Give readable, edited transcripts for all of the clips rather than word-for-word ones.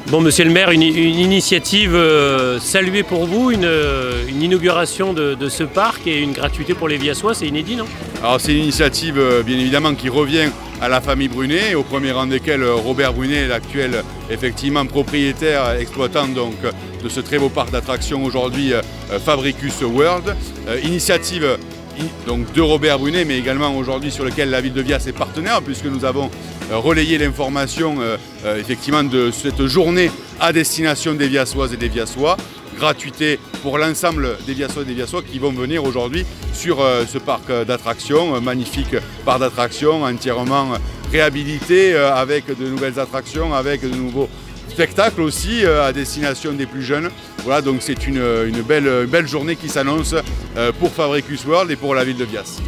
Bon, monsieur le maire, une initiative saluée pour vous, une inauguration de ce parc et une gratuité pour les Viassois, c'est inédit, non? Alors c'est une initiative bien évidemment qui revient à la famille Brunet, au premier rang desquels Robert Brunet, l'actuel effectivement propriétaire, exploitant donc de ce très beau parc d'attractions aujourd'hui Fabricus World. Initiative donc de Robert Brunet, mais également aujourd'hui sur lequel la ville de Vias est partenaire, puisque nous avons relayé l'information effectivement de cette journée à destination des Viassoises et des Viassois. Gratuité pour l'ensemble des Viassois et des Viassois qui vont venir aujourd'hui sur ce parc d'attractions, magnifique parc d'attractions entièrement réhabilité avec de nouvelles attractions, avec de nouveaux spectacles aussi à destination des plus jeunes. Voilà, donc c'est une belle journée qui s'annonce pour Fabricus World et pour la ville de Vias.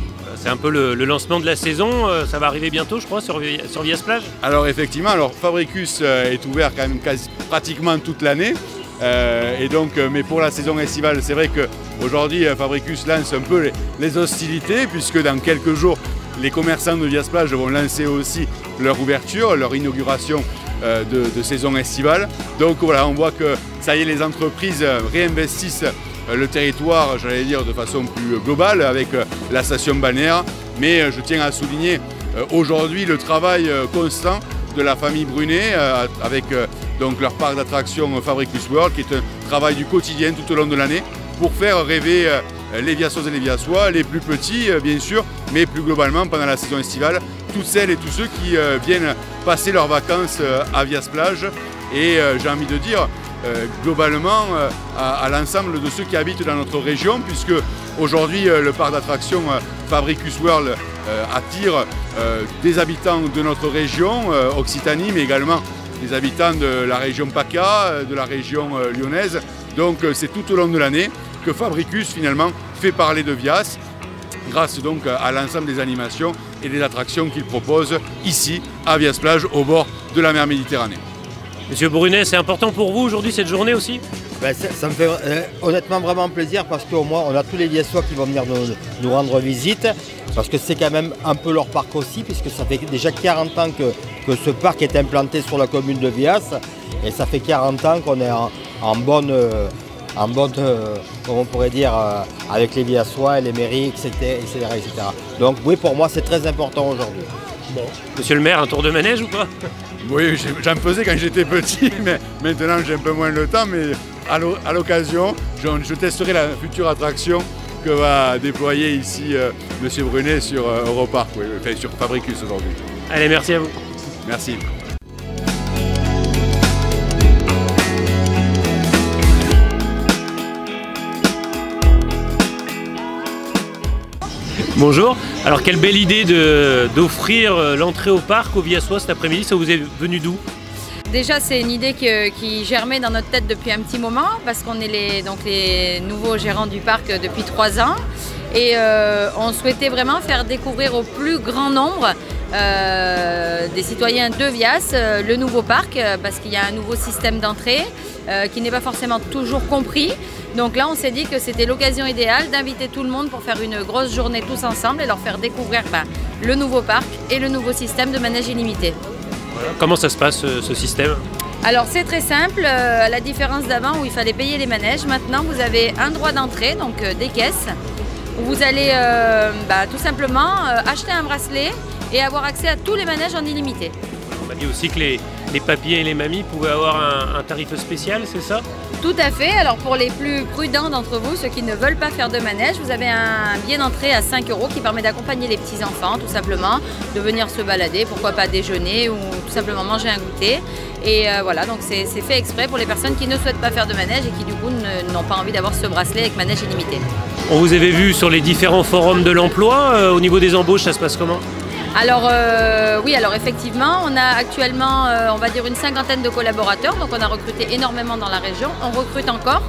C'est un peu le lancement de la saison, ça va arriver bientôt je crois sur Vias Plage. Alors effectivement, Fabricus est ouvert quand même pratiquement toute l'année. Mais pour la saison estivale, c'est vrai qu'aujourd'hui Fabricus lance un peu les hostilités, puisque dans quelques jours, les commerçants de Vias Plage vont lancer aussi leur ouverture, leur inauguration de saison estivale. Donc voilà, on voit que ça y est, les entreprises réinvestissent le territoire, j'allais dire de façon plus globale, avec la station balnéaire. Mais je tiens à souligner aujourd'hui le travail constant de la famille Brunet avec donc leur parc d'attractions Fabricus World, qui est un travail du quotidien tout au long de l'année pour faire rêver les Viassoises et les Viassois, les plus petits bien sûr, mais plus globalement pendant la saison estivale, toutes celles et tous ceux qui viennent passer leurs vacances à Vias Plage. Et j'ai envie de dire globalement à l'ensemble de ceux qui habitent dans notre région, puisque aujourd'hui le parc d'attractions Fabricus World attire des habitants de notre région Occitanie, mais également des habitants de la région PACA, de la région lyonnaise. Donc c'est tout au long de l'année que Fabricus finalement fait parler de Vias, grâce donc à l'ensemble des animations et des attractions qu'il propose ici à Vias Plage, au bord de la mer Méditerranée. Monsieur Brunet, c'est important pour vous aujourd'hui cette journée aussi? Ça me fait honnêtement vraiment plaisir, parce qu'au moins on a tous les Viassois qui vont venir nous rendre visite, parce que c'est quand même un peu leur parc aussi, puisque ça fait déjà 40 ans que ce parc est implanté sur la commune de Vias, et ça fait 40 ans qu'on est en bonne, comment on pourrait dire, avec les Viassois et les mairies, etc., etc. Donc oui, pour moi c'est très important aujourd'hui. Bon. Monsieur le maire, un tour de manège ou pas? Oui, j'en faisais quand j'étais petit, mais maintenant j'ai un peu moins le temps, mais à l'occasion, je testerai la future attraction que va déployer ici Monsieur Brunet sur Europark, oui, enfin sur Fabricus aujourd'hui. Allez, merci à vous. Merci. Bonjour, alors quelle belle idée d'offrir l'entrée au parc aux Viassois cet après-midi, ça vous est venu d'où? Déjà c'est une idée qui germait dans notre tête depuis un petit moment, parce qu'on est les nouveaux gérants du parc depuis 3 ans, et on souhaitait vraiment faire découvrir au plus grand nombre des citoyens de Vias le nouveau parc, parce qu'il y a un nouveau système d'entrée qui n'est pas forcément toujours compris. Donc là on s'est dit que c'était l'occasion idéale d'inviter tout le monde pour faire une grosse journée tous ensemble et leur faire découvrir le nouveau parc et le nouveau système de manège illimité. Voilà. Comment ça se passe ce système? Alors c'est très simple, à la différence d'avant où il fallait payer les manèges, maintenant vous avez un droit d'entrée, donc des caisses, où vous allez tout simplement acheter un bracelet et avoir accès à tous les manèges en illimité. On m'a dit aussi que les papiers et les mamies pouvaient avoir un tarif spécial, c'est ça? Tout à fait. Alors pour les plus prudents d'entre vous, ceux qui ne veulent pas faire de manège, vous avez un billet d'entrée à 5 € qui permet d'accompagner les petits-enfants tout simplement, de venir se balader, pourquoi pas déjeuner ou tout simplement manger un goûter. Et voilà, donc c'est fait exprès pour les personnes qui ne souhaitent pas faire de manège et qui du coup n'ont pas envie d'avoir ce bracelet avec manège illimité. On vous avait vu sur les différents forums de l'emploi, au niveau des embauches, ça se passe comment? Alors oui, alors effectivement, on a actuellement, on va dire une 50aine de collaborateurs, donc on a recruté énormément dans la région, on recrute encore,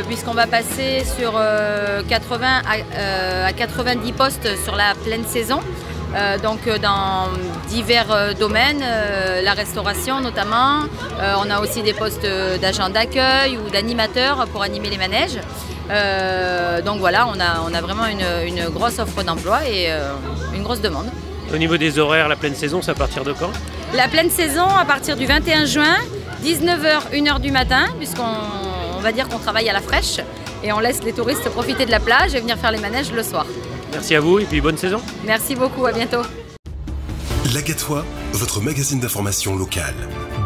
puisqu'on va passer sur 80 à 90 postes sur la pleine saison, donc dans divers domaines, la restauration notamment, on a aussi des postes d'agents d'accueil ou d'animateurs pour animer les manèges. Donc voilà, on a vraiment une grosse offre d'emploi et une grosse demande. Au niveau des horaires, la pleine saison, c'est à partir de quand? La pleine saison à partir du 21 juin, 19h, 1h du matin, puisqu'on va dire qu'on travaille à la fraîche et on laisse les touristes profiter de la plage et venir faire les manèges le soir. Merci à vous et puis bonne saison. Merci beaucoup, à bientôt. La Gatois, votre magazine d'information locale.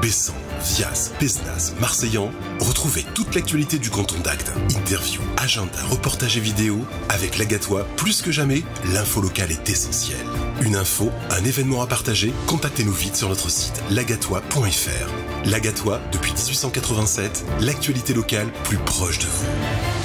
Bessan, Vias, Pézenas, Marseillan, retrouvez toute l'actualité du canton d'Agde. Interviews, agenda, reportages et vidéos. Avec La Gatois, plus que jamais, l'info locale est essentielle. Une info, un événement à partager, contactez-nous vite sur notre site lagatois.fr. La Gatois, depuis 1887, l'actualité locale plus proche de vous.